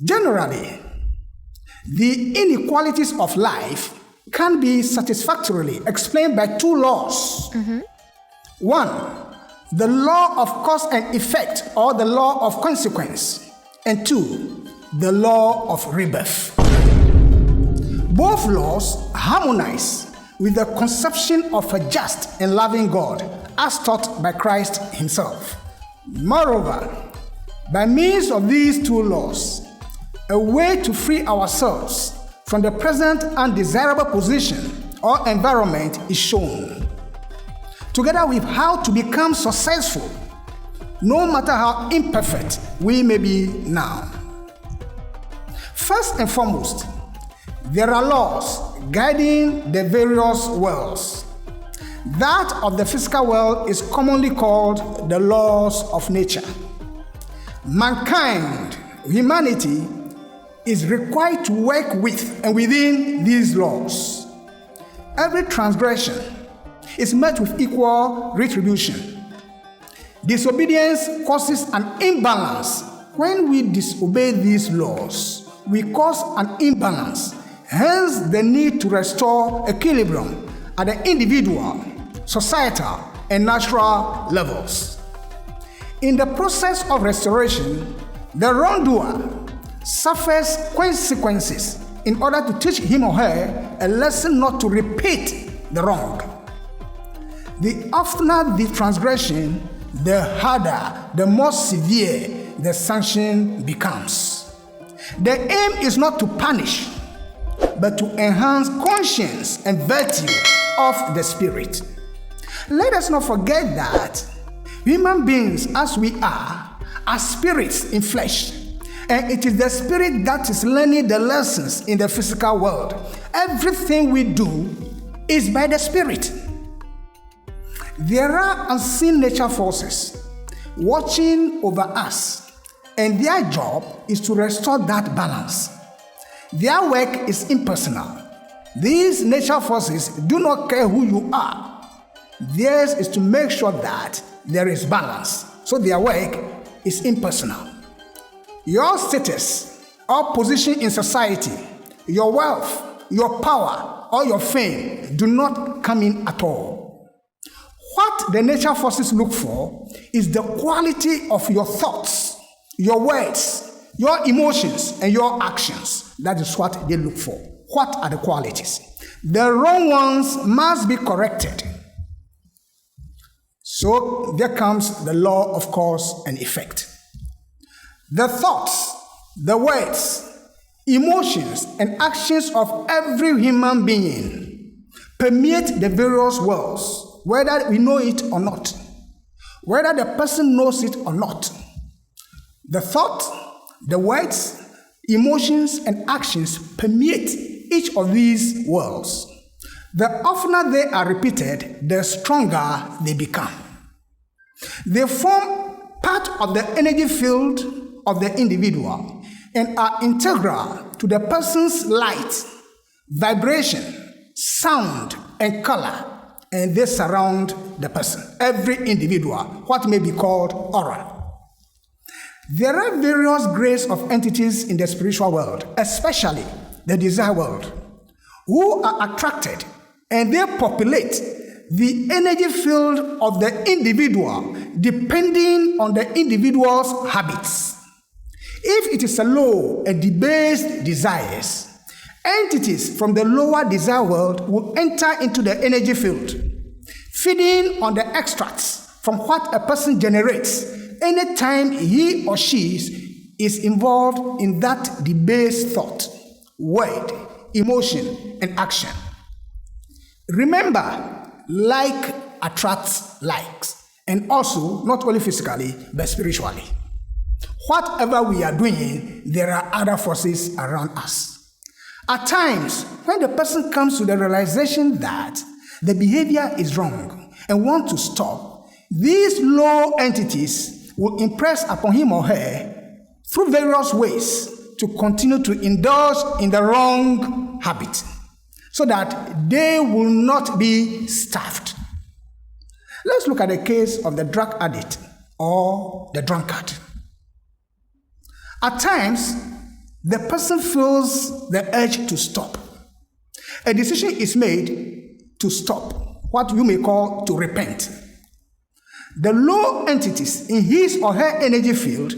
Generally, the inequalities of life can be satisfactorily explained by two laws. One, the law of cause and effect, or the law of consequence. And two, the law of rebirth. Both laws harmonize with the conception of a just and loving God as taught by Christ himself. Moreover, by means of these two laws, a way to free ourselves from the present undesirable position or environment is shown, together with how to become successful, no matter how imperfect we may be now. First and foremost, there are laws guiding the various worlds. That of the physical world is commonly called the laws of nature. Mankind, humanity, is required to work with and within these laws. Every transgression is met with equal retribution. Disobedience causes an imbalance. When we disobey these laws, we cause an imbalance, hence the need to restore equilibrium at the individual, societal, and natural levels. In the process of restoration, the wrongdoer suffers consequences in order to teach him or her a lesson not to repeat the wrong. The oftener the transgression, the harder, the more severe the sanction becomes. The aim is not to punish, but to enhance conscience and virtue of the spirit. Let us not forget that human beings as we are spirits in flesh. And it is the spirit that is learning the lessons in the physical world. Everything we do is by the spirit. There are unseen nature forces watching over us, and their job is to restore that balance. Their work is impersonal. These nature forces do not care who you are. Theirs is to make sure that there is balance. So their work is impersonal. Your status or position in society, your wealth, your power, or your fame do not come in at all. What the nature forces look for is the quality of your thoughts, your words, your emotions, and your actions. That is what they look for. What are the qualities? The wrong ones must be corrected. So there comes the law of cause and effect. The thoughts, the words, emotions, and actions of every human being permeate the various worlds, whether we know it or not, whether the person knows it or not. The thought, the words, emotions, and actions permeate each of these worlds. The oftener they are repeated, the stronger they become. They form part of the energy field of the individual and are integral to the person's light, vibration, sound, and color, and they surround the person, every individual, what may be called aura. There are various grades of entities in the spiritual world, especially the desire world, who are attracted and they populate the energy field of the individual depending on the individual's habits. If it is a low and debased desires, entities from the lower desire world will enter into the energy field, feeding on the extracts from what a person generates anytime he or she is involved in that debased thought, word, emotion, and action. Remember, like attracts likes, and also not only physically but spiritually. Whatever we are doing, there are other forces around us. At times, when the person comes to the realization that the behavior is wrong and wants to stop, these low entities will impress upon him or her through various ways to continue to indulge in the wrong habit so that they will not be starved. Let's look at the case of the drug addict or the drunkard. At times, the person feels the urge to stop. A decision is made to stop, what you may call to repent. The low entities in his or her energy field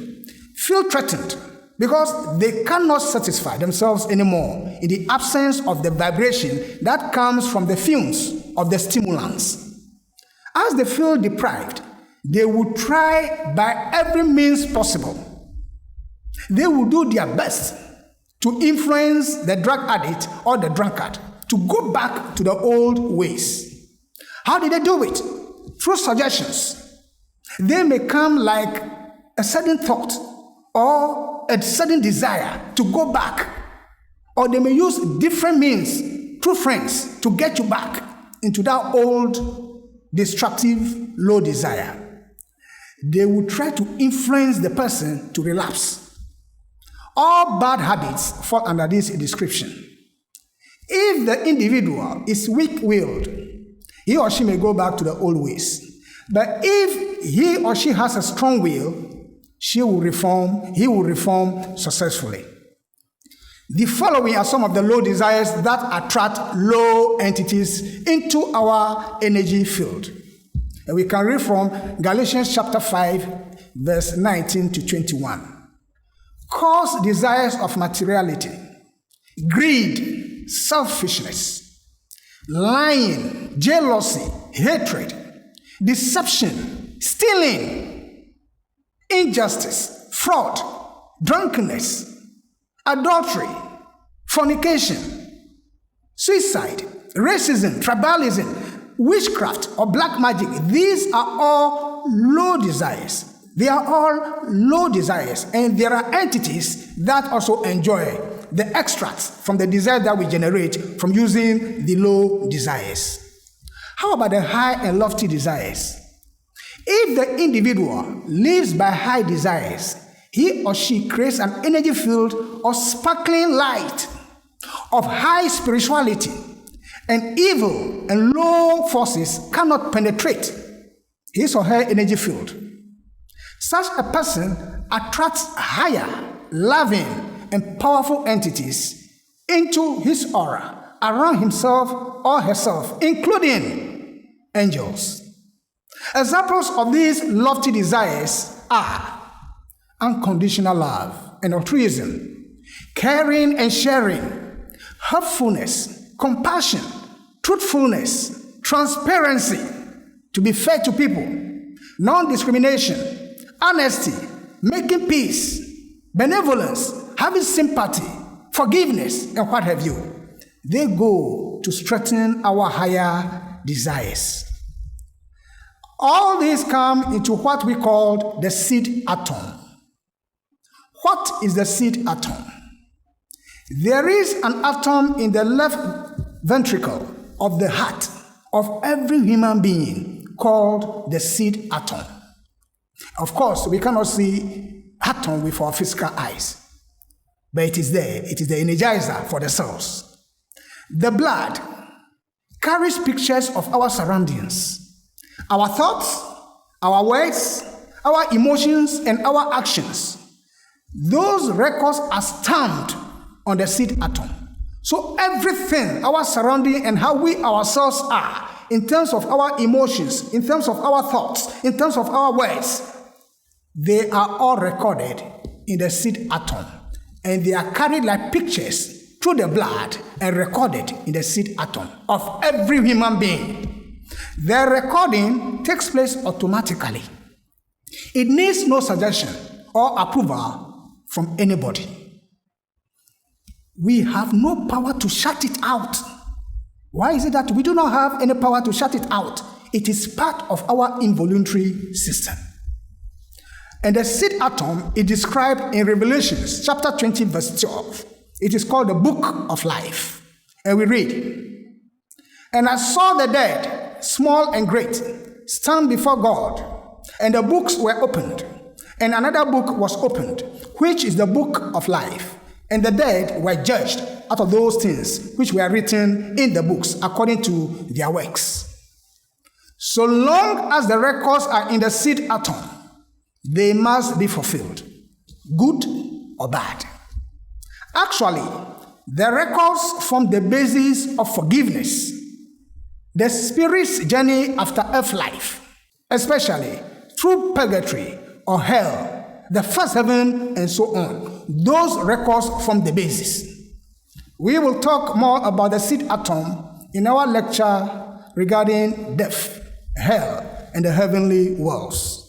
feel threatened because they cannot satisfy themselves anymore in the absence of the vibration that comes from the fumes of the stimulants. As they feel deprived, they will try by every means possible. They will do their best to influence the drug addict or the drunkard to go back to the old ways. How did they do it? Through suggestions. They may come like a sudden thought or a sudden desire to go back, or they may use different means through friends to get you back into that old destructive low desire. They will try to influence the person to relapse. All bad habits fall under this description. If the individual is weak-willed, he or she may go back to the old ways. But if he or she has a strong will, he will reform successfully. The following are some of the low desires that attract low entities into our energy field. And we can read from Galatians chapter 5, verse 19 to 21. Coarse desires of materiality, greed, selfishness, lying, jealousy, hatred, deception, stealing, injustice, fraud, drunkenness, adultery, fornication, suicide, racism, tribalism, witchcraft, or black magic. These are all low desires. They are all low desires, and there are entities that also enjoy the extracts from the desire that we generate from using the low desires. How about the high and lofty desires? If the individual lives by high desires, he or she creates an energy field of sparkling light, of high spirituality, and evil and low forces cannot penetrate his or her energy field. Such a person attracts higher, loving, and powerful entities into his aura, around himself or herself, including angels. Examples of these lofty desires are unconditional love and altruism, caring and sharing, helpfulness, compassion, truthfulness, transparency, to be fair to people, non-discrimination, honesty, making peace, benevolence, having sympathy, forgiveness, and what have you. They go to strengthen our higher desires. All these come into what we call the seed atom. What is the seed atom? There is an atom in the left ventricle of the heart of every human being called the seed atom. Of course, we cannot see atom with our physical eyes, but it is there. It is the energizer for the cells. The blood carries pictures of our surroundings, our thoughts, our words, our emotions, and our actions. Those records are stamped on the seed atom. So everything, our surrounding and how we ourselves are, in terms of our emotions, in terms of our thoughts, in terms of our words, they are all recorded in the seed atom. And they are carried like pictures through the blood and recorded in the seed atom of every human being. The recording takes place automatically. It needs no suggestion or approval from anybody. We have no power to shut it out. Why is it that we do not have any power to shut it out? It is part of our involuntary system. And the seed atom is described in Revelation chapter 20, verse 12. It is called the book of life. And we read, "And I saw the dead, small and great, stand before God, and the books were opened. And another book was opened, which is the book of life. And the dead were judged out of those things which were written in the books according to their works." So long as the records are in the seed atom, they must be fulfilled, good or bad. Actually, the records form the basis of forgiveness, the spirit's journey after earth life, especially through purgatory or hell, the first heaven, and so on. Those records form the basis. We will talk more about the seed atom in our lecture regarding death, hell, and the heavenly worlds.